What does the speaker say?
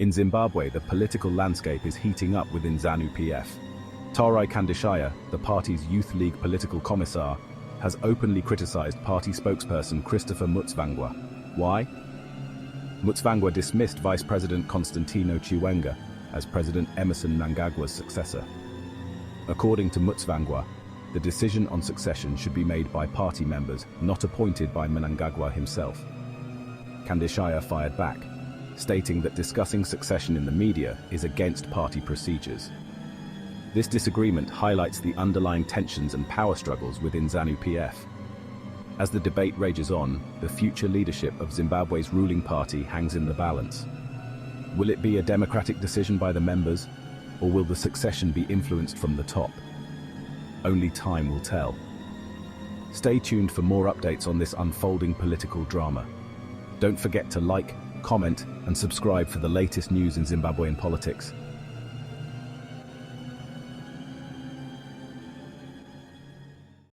In Zimbabwe, the political landscape is heating up within ZANU-PF. Tarai Kandishaya, the party's Youth League political commissar, has openly criticized party spokesperson Christopher Mutsvangwa. Why? Mutsvangwa dismissed Vice President Constantino Chiwenga as President Emerson Mnangagwa's successor. According to Mutsvangwa, the decision on succession should be made by party members, not appointed by Mnangagwa himself. Kandishaya fired back, stating that discussing succession in the media is against party procedures. This disagreement highlights the underlying tensions and power struggles within ZANU-PF. As the debate rages on, the future leadership of Zimbabwe's ruling party hangs in the balance. Will it be a democratic decision by the members, or will the succession be influenced from the top? Only time will tell. Stay tuned for more updates on this unfolding political drama. Don't forget to like, comment, and subscribe for the latest news in Zimbabwean politics.